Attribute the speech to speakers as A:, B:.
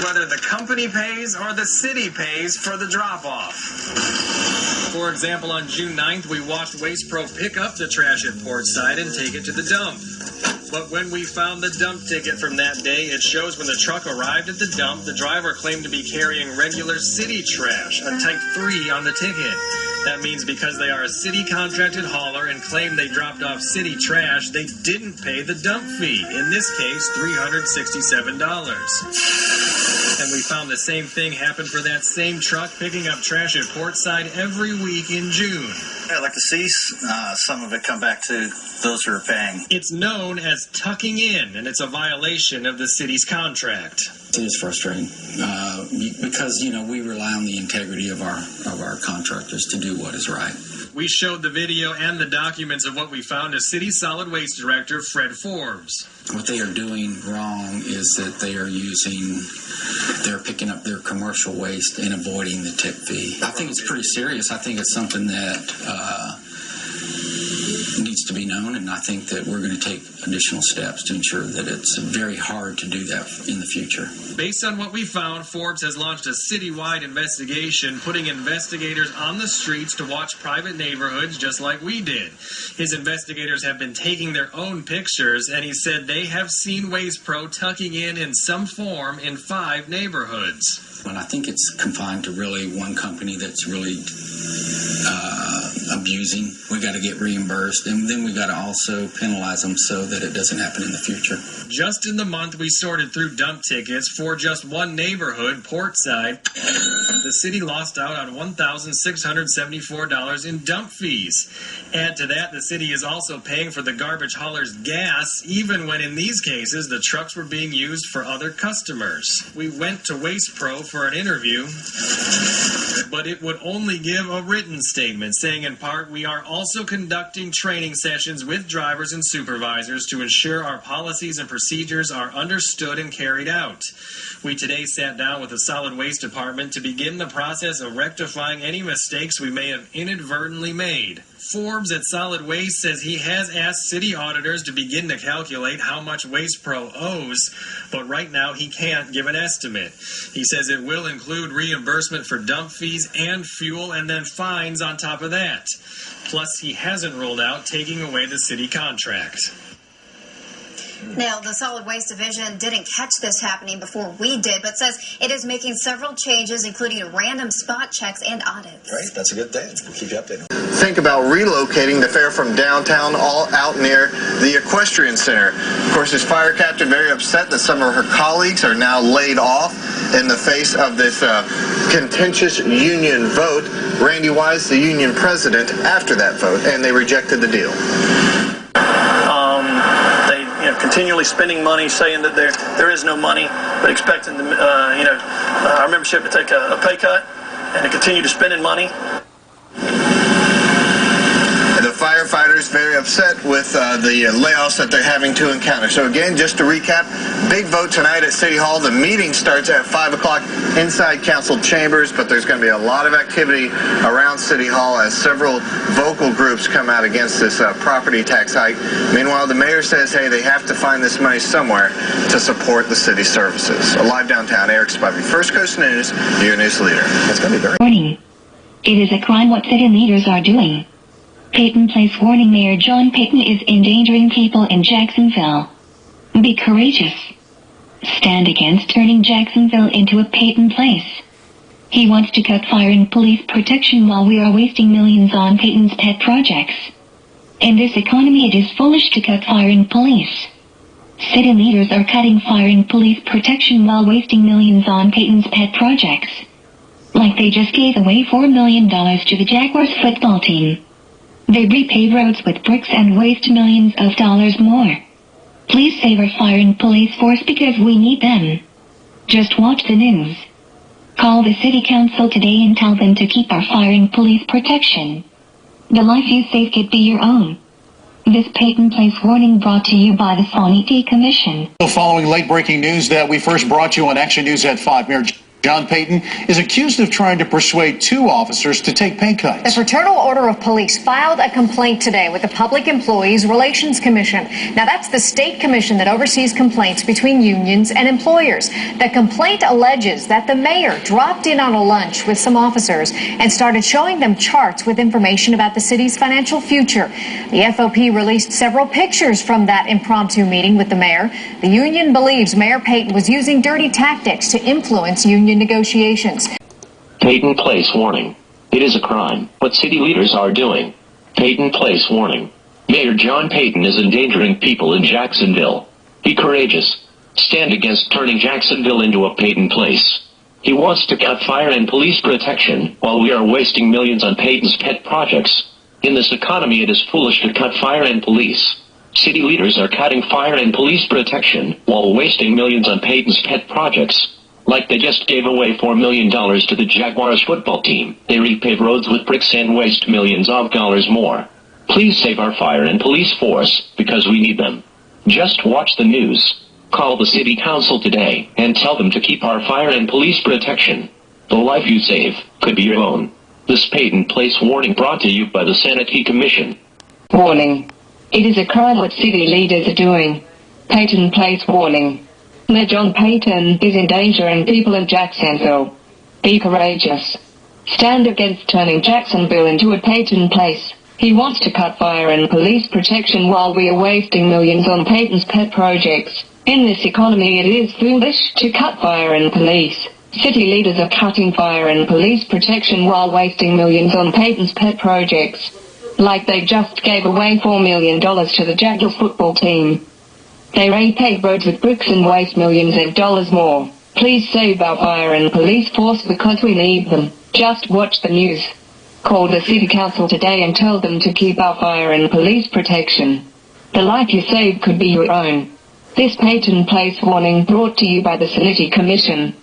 A: whether the company pays or the city pays for the drop-off. For example, on June 9th, we watched Waste Pro pick up the trash at Portside and take it to the dump. But when we found the dump ticket from that day, it shows when the truck arrived at the dump, the driver claimed to be carrying regular city trash, a type 3 on the ticket. That means because they are a city contracted hauler and claim they dropped off city trash, they didn't pay the dump fee, in this case, $367. And we found the same thing happened for that same truck picking up trash at Portside every week in June.
B: I'd like to see some of it come back to those who are paying.
A: It's known as tucking in, and it's a violation of the city's contract.
C: It is frustrating because, we rely on the integrity of our contractors to do what is right.
A: We showed the video and the documents of what we found to City Solid Waste Director Fred Forbes.
C: What they are doing wrong is that they're picking up their commercial waste and avoiding the tip fee. I think it's pretty serious. I think it's something that needs to be known, and I think that we're going to take additional steps to ensure that it's very hard to do that in the future.
A: Based on what we found, Forbes has launched a citywide investigation, putting investigators on the streets to watch private neighborhoods just like we did. His investigators have been taking their own pictures, and he said they have seen Waste Pro tucking in some form in 5 neighborhoods.
C: And I think it's confined to really one company that's really abusing. We got to get reimbursed, and then we got to also penalize them so that it doesn't happen in the future.
A: Just in the month we sorted through dump tickets for just one neighborhood, Portside, the city lost out on $1,674 in dump fees. Add to that, the city is also paying for the garbage haulers' gas, even when in these cases the trucks were being used for other customers. We went to Waste Pro for an interview, but it would only give a written statement saying in part, we are also conducting training sessions with drivers and supervisors to ensure our policies and procedures are understood and carried out. We today sat down with the Solid Waste Department to begin the process of rectifying any mistakes we may have inadvertently made. Forbes at Solid Waste says he has asked city auditors to begin to calculate how much Waste Pro owes, but right now he can't give an estimate. He says it will include reimbursement for dump fees and fuel and then fines on top of that. Plus, he hasn't ruled out taking away the city contract.
D: Now, the Solid Waste Division didn't catch this happening before we did, but says it is making several changes, including random spot checks and audits.
E: Great, that's a good thing. We'll keep you updated.
F: Think about relocating the fair from downtown all out near the Equestrian Center. Of course, his fire captain very upset that some of her colleagues are now laid off in the face of this contentious union vote. Randy Wise, the union president, after that vote, and they rejected the deal.
G: Continually spending money, saying that there is no money, but expecting our membership to take a pay cut and to continue to spending money.
F: The firefighters very upset with the layoffs that they're having to encounter. So again, just to recap, big vote tonight at City Hall. The meeting starts at 5 o'clock inside council chambers, but there's going to be a lot of activity around City Hall as several vocal groups come out against this property tax hike. Meanwhile, the mayor says, hey, they have to find this money somewhere to support the city services. Live downtown, Eric Spivey, First Coast News, your news leader.
E: That's going to be very...
H: Warning. It is a crime what city leaders are doing. Peyton Place warning Mayor John Peyton is endangering people in Jacksonville. Be courageous. Stand against turning Jacksonville into a Peyton Place. He wants to cut fire and police protection while we are wasting millions on Peyton's pet projects. In this economy it is foolish to cut fire and police. City leaders are cutting fire and police protection while wasting millions on Peyton's pet projects. Like they just gave away $4 million to the Jaguars football team. They repave roads with bricks and waste millions of dollars more. Please save our fire and police force because we need them. Just watch the news. Call the city council today and tell them to keep our fire and police protection. The life you save could be your own. This Peyton Place warning brought to you by the Sonny T. Commission.
I: Following late breaking news that we first brought you on Action News at 5, Mayor John Peyton is accused of trying to persuade 2 officers to take pay cuts.
J: The Fraternal Order of Police filed a complaint today with the Public Employees Relations Commission. Now, that's the state commission that oversees complaints between unions and employers. The complaint alleges that the mayor dropped in on a lunch with some officers and started showing them charts with information about the city's financial future. The FOP released several pictures from that impromptu meeting with the mayor. The union believes Mayor Peyton was using dirty tactics to influence union negotiations.
K: Peyton Place warning. It is a crime what city leaders are doing. Peyton Place warning. Mayor John Peyton is endangering people in Jacksonville. Be courageous. Stand against turning Jacksonville into a Peyton Place. He wants to cut fire and police protection while we are wasting millions on Peyton's pet projects. In this economy, it is foolish to cut fire and police. City leaders are cutting fire and police protection while wasting millions on Peyton's pet projects. Like they just gave away $4 million to the Jaguars football team. They repave roads with bricks and waste millions of dollars more. Please save our fire and police force, because we need them. Just watch the news. Call the city council today and tell them to keep our fire and police protection. The life you save could be your own. This Peyton Place warning brought to you by the Sanity Commission.
H: Warning. It is a crime what city leaders are doing. Peyton Place warning. Mayor John Peyton is endangering people in Jacksonville. Be courageous. Stand against turning Jacksonville into a Peyton Place. He wants to cut fire and police protection while we are wasting millions on Peyton's pet projects. In this economy, it is foolish to cut fire and police. City leaders are cutting fire and police protection while wasting millions on Peyton's pet projects. Like they just gave away $4 million to the Jaguars football team. They repave roads with bricks and waste millions of dollars more. Please save our fire and police force, because we need them. Just watch the news. Call the city council today and tell them to keep our fire and police protection. The life you save could be your own. This Peyton Place warning brought to you by the Sanity Commission.